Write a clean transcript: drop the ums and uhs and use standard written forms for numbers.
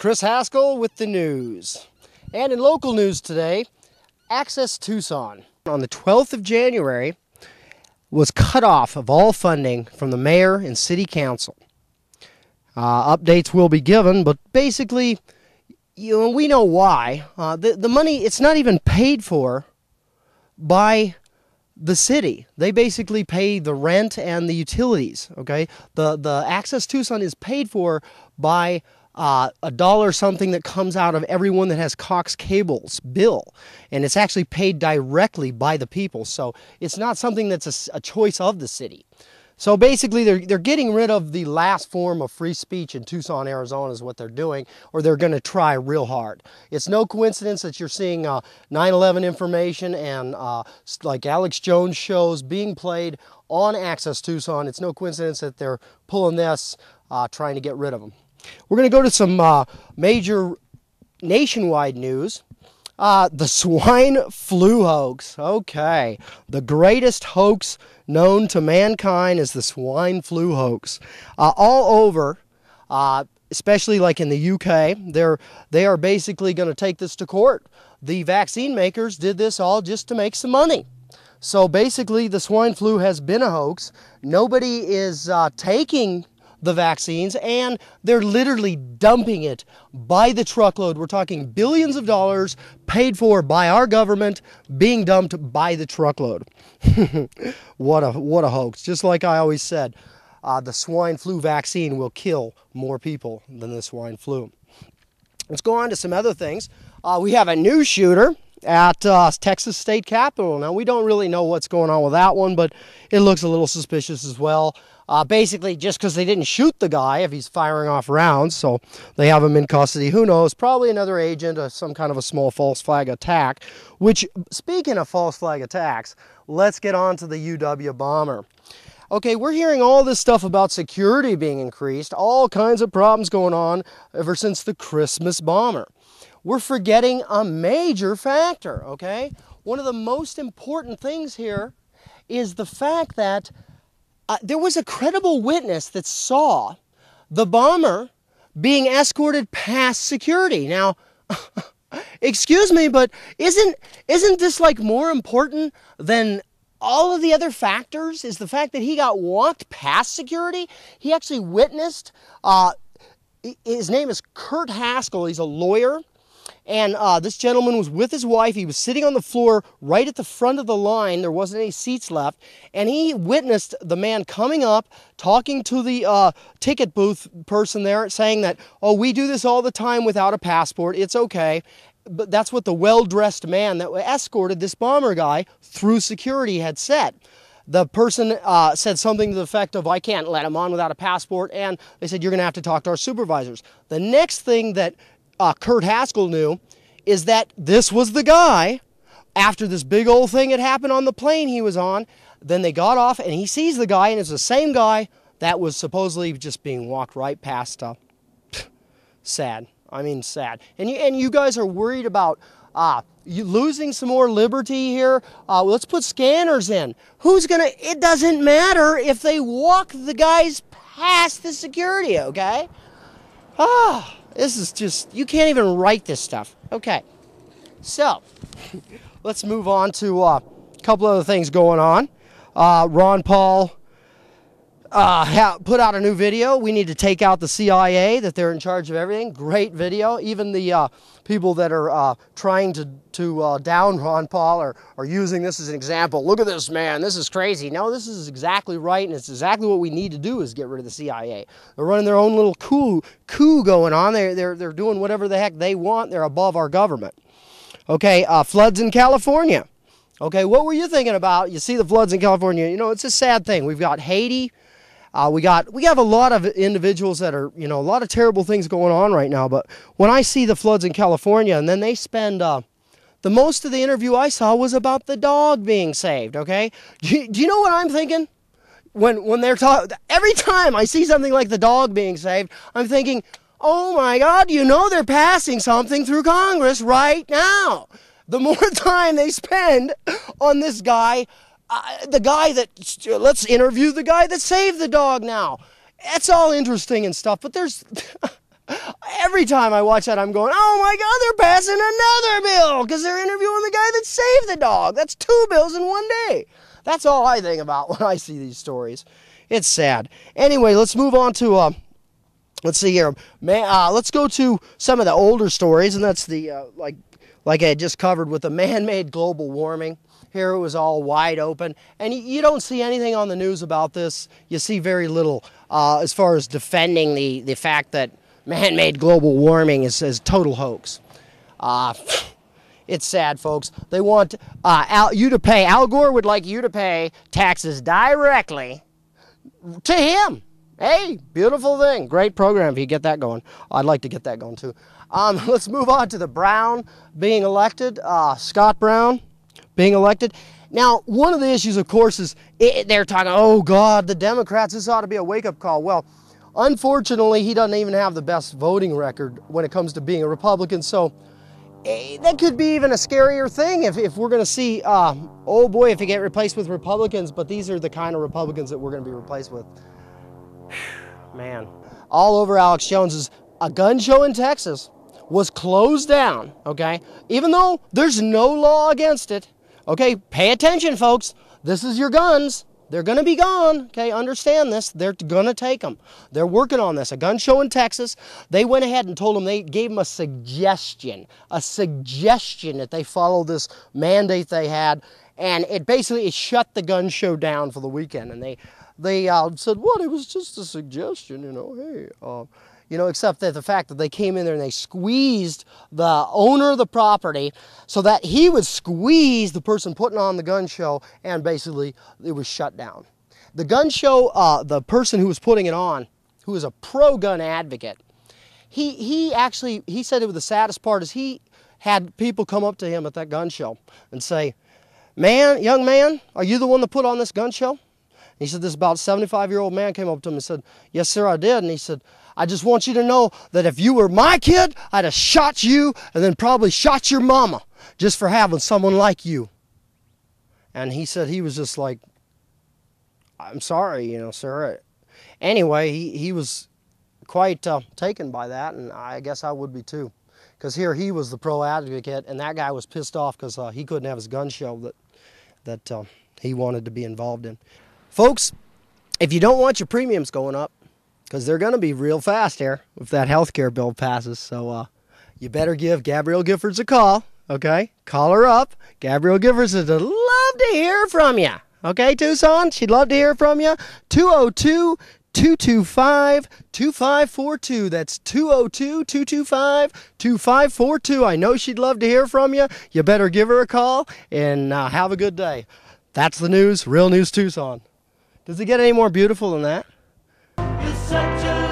Chris Haskell with the news. And in local news today, Access Tucson on the 12th of January was cut off of all funding from the mayor and city council. Updates will be given, but basically, we know why. The money, it's not even paid for by the city. They basically pay the rent and the utilities, okay? The Access Tucson is paid for by $1 something that comes out of everyone that has Cox Cable's bill, and it's actually paid directly by the people, so it's not something that's a choice of the city. So basically they're getting rid of the last form of free speech in Tucson, Arizona is what they're doing, or they're going to try real hard. It's no coincidence that you're seeing 9/11 information and like Alex Jones shows being played on Access Tucson. It's no coincidence that they're pulling this, trying to get rid of them. We're going to go to some major nationwide news. The swine flu hoax. Okay. The greatest hoax known to mankind is the swine flu hoax. All over, especially like in the UK, they are basically going to take this to court. The vaccine makers did this all just to make some money. So basically the swine flu has been a hoax. Nobody is taking the vaccines, and they're literally dumping it by the truckload. We're talking billions of dollars paid for by our government being dumped by the truckload. What a hoax. Just like I always said, the swine flu vaccine will kill more people than the swine flu. Let's go on to some other things. We have a new shooter at Texas State Capitol. Now, we don't really know what's going on with that one, but it looks a little suspicious as well. Basically, just because they didn't shoot the guy if he's firing off rounds, so they have him in custody. Who knows? Probably another agent, some kind of a small false flag attack. Which, speaking of false flag attacks, let's get on to the UW bomber. Okay, we're hearing all this stuff about security being increased, all kinds of problems going on ever since the Christmas bomber. We're forgetting a major factor, okay? One of the most important things here is the fact that there was a credible witness that saw the bomber being escorted past security. Now, excuse me, but isn't this like more important than all of the other factors? Is the fact that he got walked past security? He actually witnessed, his name is Chris Haskell, he's a lawyer. And this gentleman was with his wife. He was sitting on the floor right at the front of the line. There wasn't any seats left. And he witnessed the man coming up, talking to the ticket booth person there, saying that, oh, we do this all the time without a passport. It's okay. But that's what the well-dressed man that escorted this bomber guy through security had said. The person said something to the effect of, I can't let him on without a passport. And they said, you're going to have to talk to our supervisors. The next thing that Chris Haskell knew is that this was the guy. After this big old thing had happened on the plane he was on, then they got off and he sees the guy, and it's the same guy that was supposedly just being walked right past. Sad. I mean, sad. And you guys are worried about you losing some more liberty here. Let's put scanners in. Who's gonna? It doesn't matter if they walk the guys past the security. Okay. This is just, you can't even write this stuff. Okay, so let's move on to a couple other things going on. Ron Paul put out a new video. We need to take out the CIA, that they're in charge of everything. Great video. Even the people that are trying to down Ron Paul are using this as an example. Look at this, man. This is crazy. No, this is exactly right, and it's exactly what we need to do is get rid of the CIA. They're running their own little coup going on. They're doing whatever the heck they want. They're above our government. Okay, floods in California. Okay, what were you thinking about? You see the floods in California. You know, it's a sad thing. We've got Haiti. We have a lot of individuals that are, a lot of terrible things going on right now. But when I see the floods in California, and then they spend, the most of the interview I saw was about the dog being saved, okay? Do you know what I'm thinking? When they're talking, every time I see something like the dog being saved, I'm thinking, oh my God, they're passing something through Congress right now. The more time they spend on this guy, let's interview the guy that saved the dog now. It's all interesting and stuff, but there's Every time I watch that, I'm going, oh my God, they're passing another bill because they're interviewing the guy that saved the dog. That's 2 bills in one day. That's all I think about when I see these stories. It's sad. Anyway, let's move on to, let's see here. Let's go to some of the older stories, and that's the, like I just covered with the man-made global warming. Here it was all wide open, and you don't see anything on the news about this. You see very little as far as defending the fact that man-made global warming is total hoax. It's sad, folks. They want you to pay. Al Gore would like you to pay taxes directly to him. Hey, beautiful thing. Great program if you get that going. I'd like to get that going too. Let's move on to the Brown being elected. Scott Brown being elected. Now, one of the issues, of course, is they're talking, oh God, the Democrats, this ought to be a wake-up call. Well, unfortunately, he doesn't even have the best voting record when it comes to being a Republican, so that could be even a scarier thing if we're going to see, oh boy, if you get replaced with Republicans, but these are the kind of Republicans that we're going to be replaced with. Man. All over Alex Jones's, a gun show in Texas was closed down, okay? Even though there's no law against it, okay? Pay attention, folks. This is your guns. They're going to be gone, okay? Understand this. They're going to take them. They're working on this. A gun show in Texas. They went ahead and told them, they gave them a suggestion that they follow this mandate they had, and it basically shut the gun show down for the weekend. And they said, what? It was just a suggestion, you know, hey, you know, except that the fact that they came in there and they squeezed the owner of the property so that he would squeeze the person putting on the gun show, and basically it was shut down. The gun show, the person who was putting it on, who was a pro-gun advocate, he said it was the saddest part is he had people come up to him at that gun show and say, man, young man, are you the one that put on this gun show? And he said this about 75-year-old man came up to him and said, yes, sir, I did. And he said, I just want you to know that if you were my kid, I'd have shot you and then probably shot your mama just for having someone like you. And he said he was just like, I'm sorry, you know, sir. Anyway, he was quite taken by that, and I guess I would be too. Because here he was the pro advocate, and that guy was pissed off because he couldn't have his gun show that he wanted to be involved in. Folks, if you don't want your premiums going up, because they're going to be real fast here if that healthcare bill passes, so you better give Gabrielle Giffords a call, okay? Call her up. Gabrielle Giffords would love to hear from you, okay, Tucson? She'd love to hear from you. 202-225-2542. That's 202-225-2542. I know she'd love to hear from you. You better give her a call, and have a good day. That's the news, Real News Tucson. Does it get any more beautiful than that? You're such a